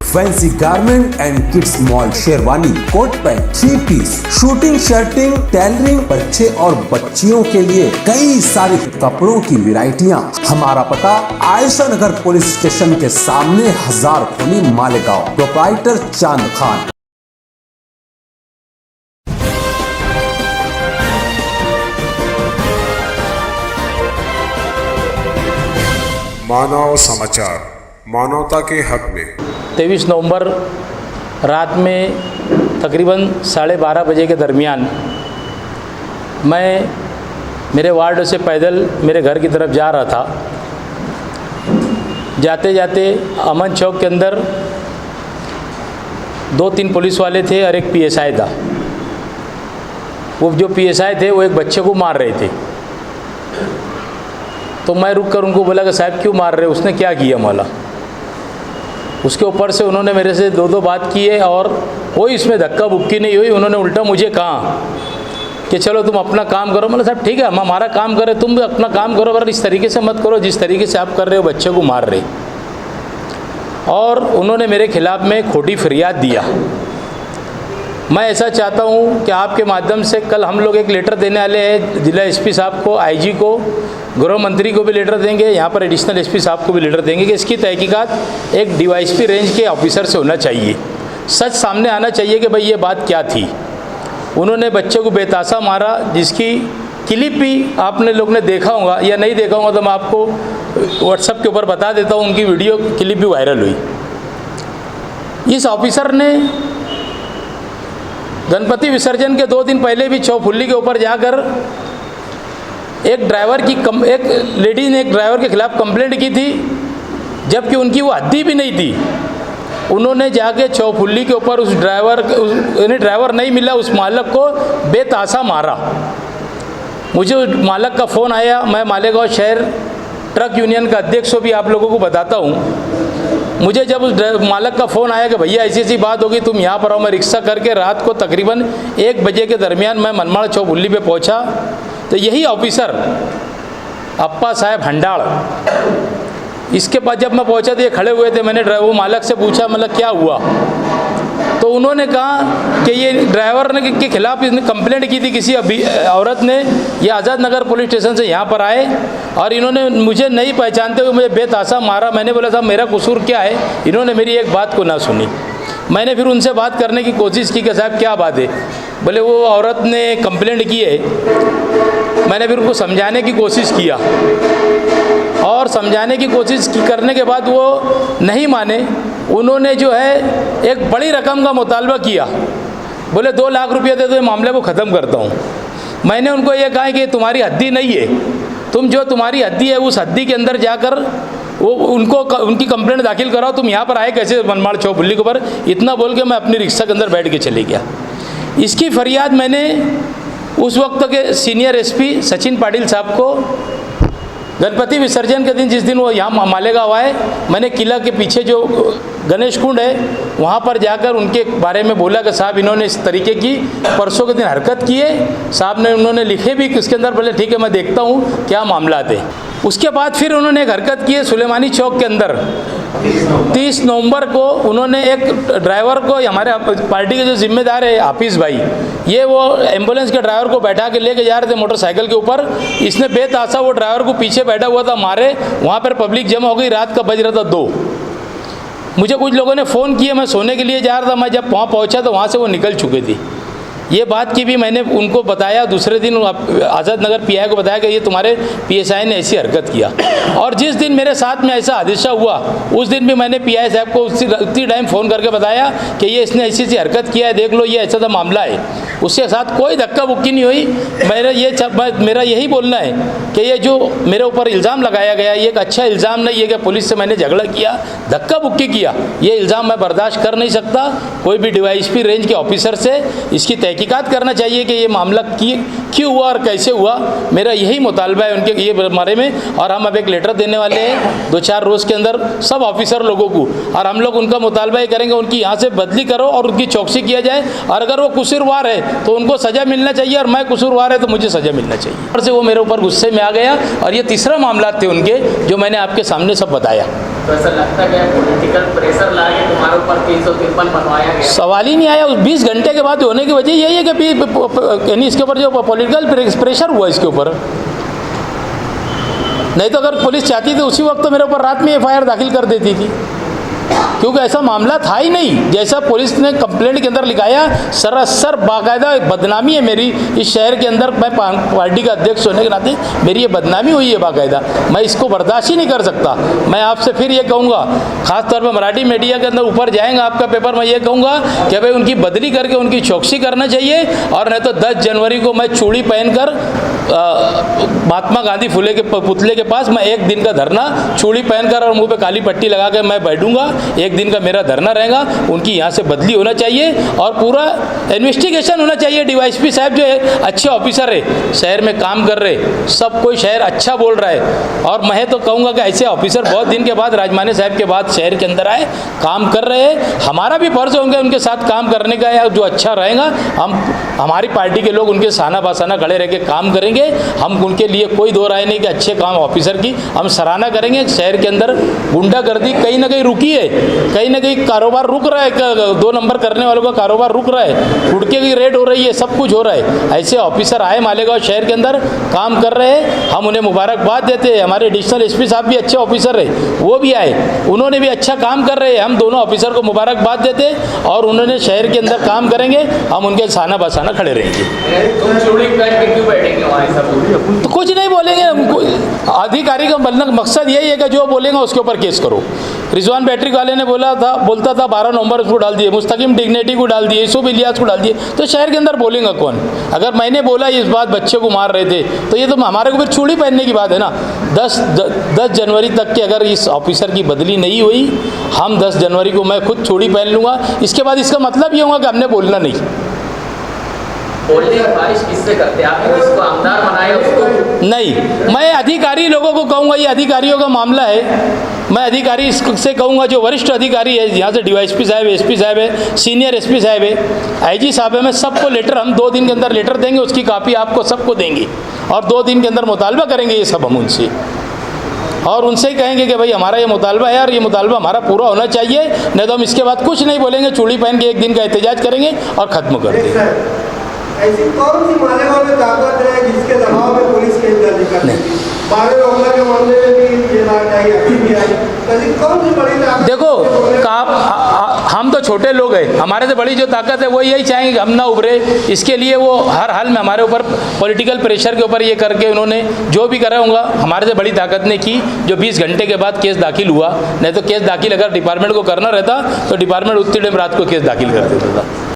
Fancy garment and kids mall, sherwani, coat pant, 3 piece, suiting, shirting, tailoring, बच्चे और बच्चियों के लिए कई सारे कपड़ों की वैरायटियां। हमारा पता आयशा नगर पुलिस स्टेशन के सामने, हजार खोली, मालेगांव। प्रोप्राइटर चांद खान। मानव समाचार, मानवता के हक में। 23 नवंबर रात में तकरीबन 12:30 बजे के दरमियान मैं मेरे वार्ड से पैदल मेरे घर की तरफ जा रहा था। जाते जाते अमन चौक के अंदर 2-3 पुलिस वाले थे और एक पीएसआई था। वो जो पीएसआई थे वो एक बच्चे को मार रहे थे। तो मैं रुक कर उनको बोला कि साहब क्यों मार रहे हो, उसने क्या किया मौला। उसके ऊपर से उन्होंने मेरे से 2 बात की है और कोई इसमें धक्का बुक्की नहीं हुई। उन्होंने उल्टा मुझे कहा कि चलो तुम अपना काम करो। मतलब साहब ठीक है, हम हमारा काम करें, तुम भी अपना काम करो, पर इस तरीके से मत करो जिस तरीके से आप कर रहे हो, बच्चे को मार रहे। और उन्होंने मेरे खिलाफ़ में खोटी फरियाद दिया। मैं ऐसा चाहता हूं कि आपके माध्यम से कल हम लोग एक लेटर देने वाले हैं जिला एसपी साहब को, आईजी को, गृह मंत्री को भी लेटर देंगे, यहाँ पर एडिशनल एसपी साहब को भी लेटर देंगे कि इसकी तहकीकात एक डीवाईएसपी रेंज के ऑफिसर से होना चाहिए। सच सामने आना चाहिए कि भाई ये बात क्या थी। उन्होंने बच्चे को बेतासा मारा, जिसकी क्लिप भी आपने लोग ने देखा होगा या नहीं देखा होगा तो मैं आपको व्हाट्सएप के ऊपर बता देता हूँ। उनकी वीडियो क्लिप भी वायरल हुई। इस ऑफिसर ने गणपति विसर्जन के 2 दिन पहले भी चौफुल्ली के ऊपर जाकर एक लेडीज ने एक ड्राइवर के खिलाफ कंप्लेंट की थी, जबकि उनकी वो हद्दी भी नहीं थी। उन्होंने जाके चौफुल्ली के ऊपर उस ड्राइवर नहीं मिला, उस मालक को बेतासा मारा। मुझे उस मालक का फ़ोन आया। मैं मालेगांव शहर ट्रक यूनियन का अध्यक्ष भी आप लोगों को बताता हूँ। मुझे जब उस मालक का फ़ोन आया कि भैया ऐसी बात होगी, तुम यहाँ पर आओ, मैं रिक्शा करके रात को तकरीबन 1 बजे के दरमियान मैं मनमाड़ चौफुल्ली पे पहुँचा। तो यही ऑफिसर अप्पा साहेब हंडाड़, इसके बाद जब मैं पहुंचा तो ये खड़े हुए थे। मैंने वो मालक से पूछा मतलब क्या हुआ, तो उन्होंने कहा कि ये ड्राइवर ने के खिलाफ इसने कंप्लेंट की थी किसी औरत ने। ये आज़ाद नगर पुलिस स्टेशन से यहाँ पर आए और इन्होंने मुझे नहीं पहचानते हुए मुझे बेतासा मारा। मैंने बोला साहब मेरा कसूर क्या है। इन्होंने मेरी एक बात को ना सुनी। मैंने फिर उनसे बात करने की कोशिश की कि साहब क्या बात है। बोले वो औरत ने कंप्लेंट की है। मैंने फिर उनको समझाने की कोशिश किया और समझाने की कोशिश करने के बाद वो नहीं माने। उन्होंने जो है एक बड़ी रकम का मुतालबा किया। बोले 2 लाख रुपये दे दो, मामले को ख़त्म करता हूँ। मैंने उनको ये कहा कि तुम्हारी हद्दी नहीं है, तुम जो तुम्हारी हद्दी है उस हद्दी के अंदर जाकर वो उनकी कंप्लेंट दाखिल कराओ। तुम यहाँ पर आए कैसे मनमाड़ चौफुल्ली के ऊपर। इतना बोल के मैं अपनी रिक्शा के अंदर बैठ के चले गया। इसकी फरियाद मैंने उस वक्त के सीनियर एसपी सचिन पाटिल साहब को गणपति विसर्जन के दिन, जिस दिन वो यहाँ मालेगांव आए, मैंने किला के पीछे जो गणेश कुंड है वहाँ पर जाकर उनके बारे में बोला कि साहब इन्होंने इस तरीके की परसों के दिन हरकत की है। साहब ने उन्होंने लिखे भी इसके अंदर। बोले ठीक है मैं देखता हूँ क्या मामला है। उसके बाद फिर उन्होंने एक हरकत की है सुलेमानी चौक के अंदर। 30 नवंबर को उन्होंने एक ड्राइवर को, हमारे पार्टी के जो जिम्मेदार है हाफिज़ भाई, ये वो एम्बुलेंस के ड्राइवर को बैठा के लेके जा रहे थे मोटरसाइकिल के ऊपर। इसने बेतासा वो ड्राइवर को पीछे बैठा हुआ था मारे। वहाँ पर पब्लिक जमा हो गई। रात का बज रहा था 2। मुझे कुछ लोगों ने फ़ोन किया, मैं सोने के लिए जा रहा था। मैं जब वहाँ पहुँचा तो वहाँ से वो निकल चुके थे। ये बात की भी मैंने उनको बताया। दूसरे दिन आज़ाद नगर पीआई को बताया कि ये तुम्हारे पीएसआई ने ऐसी हरकत किया। और जिस दिन मेरे साथ में ऐसा हादसा हुआ उस दिन भी मैंने पीआई साहब को उसी टाइम फ़ोन करके बताया कि ये इसने ऐसी हरकत किया है, देख लो ये ऐसा मामला है। उसके साथ कोई धक्का बुक्की नहीं हुई। मेरा यही बोलना है कि ये जो मेरे ऊपर इल्ज़ाम लगाया गया ये एक अच्छा इल्ज़ाम नहीं है कि पुलिस से मैंने झगड़ा किया, धक्का बुक्की किया। ये इल्ज़ाम मैं बर्दाश्त कर नहीं सकता। कोई भी डीवाईएसपी रेंज के ऑफिसर से इसकी तहकीकात करना चाहिए कि ये मामला क्यों हुआ और कैसे हुआ। मेरा यही मुतालबा है उनके ये बारे में। और हम अब एक लेटर देने वाले हैं 2-4 रोज़ के अंदर सब ऑफिसर लोगों को, और हम लोग उनका मुतालबा ये करेंगे उनकी यहाँ से बदली करो और उनकी चौकसी किया जाए। और अगर वो कसूरवार है तो उनको सज़ा मिलना चाहिए, और मैं कसूरवार है तो मुझे सज़ा मिलना चाहिए। और से वो मेरे ऊपर गुस्से में आ गया, और ये तीसरा मामला थे उनके जो मैंने आपके सामने सब बताया। तो ऐसा लगता है पॉलिटिकल प्रेशर ला के तुम्हारे ऊपर 353 बनवाया गया? सवाल ही नहीं आया। उस 20 घंटे के बाद होने की वजह यही है कि यानी इसके ऊपर जो पॉलिटिकल प्रेशर हुआ इसके ऊपर। नहीं तो अगर पुलिस चाहती तो उसी वक्त तो मेरे ऊपर रात में एफआईआर दाखिल कर देती थी, क्योंकि ऐसा मामला था ही नहीं। जैसा पुलिस ने कंप्लेंट के अंदर लिखाया, सरासर बाकायदा बदनामी है मेरी इस शहर के अंदर। मैं पार्टी का अध्यक्ष होने के नाते मेरी ये बदनामी हुई है बाकायदा, मैं इसको बर्दाश्त ही नहीं कर सकता। मैं आपसे फिर ये कहूँगा, ख़ास तौर पर मराठी मीडिया के अंदर ऊपर जाएगा आपका पेपर, मैं ये कहूँगा कि भाई उनकी बदली करके उनकी चौकसी करना चाहिए, और नहीं तो 10 जनवरी को मैं चूड़ी पहनकर महात्मा गांधी फुले के पुतले के पास मैं 1 दिन का धरना चूड़ी पहनकर और मुंह पे काली पट्टी लगा कर मैं बैठूंगा। 1 दिन का मेरा धरना रहेगा। उनकी यहाँ से बदली होना चाहिए और पूरा इन्वेस्टिगेशन होना चाहिए। डीवाईएसपी साहब जो है अच्छे ऑफिसर है, शहर में काम कर रहे, सब कोई शहर अच्छा बोल रहा है, और मैं तो कहूँगा कि ऐसे ऑफिसर बहुत दिन के बाद राजमाने साहब के बाद शहर के अंदर आए, काम कर रहे हैं। हमारा भी फर्ज होंगे उनके साथ काम करने का, या जो अच्छा रहेगा हम हमारी पार्टी के लोग उनके साना बासाना खड़े रह के काम करेंगे। हम उनके लिए कोई दो राय नहीं कि अच्छे काम ऑफिसर की हम सराहना करेंगे। शहर के अंदर गुंडागर्दी कहीं ना कहीं रुकी है, कहीं ना कहीं कारोबार रुक रहा है, 2 नंबर करने वालों का कारोबार रुक रहा है, गुटखे की रेड हो रही है, सब कुछ हो रहा है। ऐसे ऑफिसर आए मालेगांव शहर के अंदर काम कर रहे हैं, हम उन्हें मुबारकबाद देते हैं। हमारे एडिशनल एसपी साहब भी अच्छे ऑफिसर है, वो भी आए, उन्होंने भी अच्छा काम कर रहे हैं। हम दोनों ऑफिसर को मुबारकबाद देते हैं, और उन्होंने शहर के अंदर काम करेंगे, हम उनके साना बसाना खड़े रहेंगे। तुम चूड़ी पहन के क्यों बैठेंगे वहाँ सब? तो कुछ नहीं बोलेंगे। अधिकारी का बनने का मकसद यही है कि जो बोलेंगे उसके ऊपर केस करो। रिजवान बैटरी वाले ने बोलता था 12 नवंबर उसको डाल दिए, मुस्तकिम डिग्निटी को डाल दिए, यूसुफ इलियास को डाल दिए, तो शहर के अंदर बोलेगा कौन? अगर मैंने बोला इस बात बच्चे को मार रहे थे तो ये तो हमारे को फिर चूड़ी पहनने की बात है ना। 10 जनवरी तक की अगर इस ऑफिसर की बदली नहीं हुई, हम 10 जनवरी को मैं खुद चूड़ी पहन लूँगा। इसके बाद इसका मतलब ये होगा कि हमने बोलना नहीं। बोलने की ख्वाहिश किससे करते हैं आप? किसको आमदार बनाए उसको? नहीं, मैं अधिकारी लोगों को कहूँगा, ये अधिकारियों का मामला है। मैं अधिकारी से कहूँगा जो वरिष्ठ अधिकारी है, यहाँ से डीवाईएसपी साहब, एसपी साहब है, सीनियर एसपी साहब है, आईजी साहब है, मैं सबको लेटर, हम 2 दिन के अंदर लेटर देंगे, उसकी कापी आपको सबको देंगे, और 2 दिन के अंदर मुतालबा करेंगे ये सब हम उनसे, और उनसे ही कहेंगे कि भाई हमारा ये मुतालबा है और ये मुतालबा हमारा पूरा होना चाहिए, नहीं तो हम इसके बाद कुछ नहीं बोलेंगे। चूड़ी पहन के 1 दिन का एहतजाज करेंगे और ख़त्म कर देंगे। ऐसी कौन सी मालेगांव में ताकत है जिसके दबाव में पुलिस केस दर्ज कर लेगी? 12 नवंबर के मामले में भी ये बात आई, अभी भी आई। ऐसी कौन सी बड़ी ताकत? देखो हम तो छोटे लोग हैं, हमारे से बड़ी जो ताकत है वो यही चाहेंगे कि हम ना उभरे। इसके लिए वो हर हाल में हमारे ऊपर पॉलिटिकल प्रेशर के ऊपर ये करके उन्होंने जो भी करा होगा, हमारे से बड़ी ताकत ने की जो 20 घंटे के बाद केस दाखिल हुआ। नहीं तो केस दाखिल अगर डिपार्टमेंट को करना रहता तो डिपार्टमेंट उतनी टाइम रात को केस दाखिल कर देता था।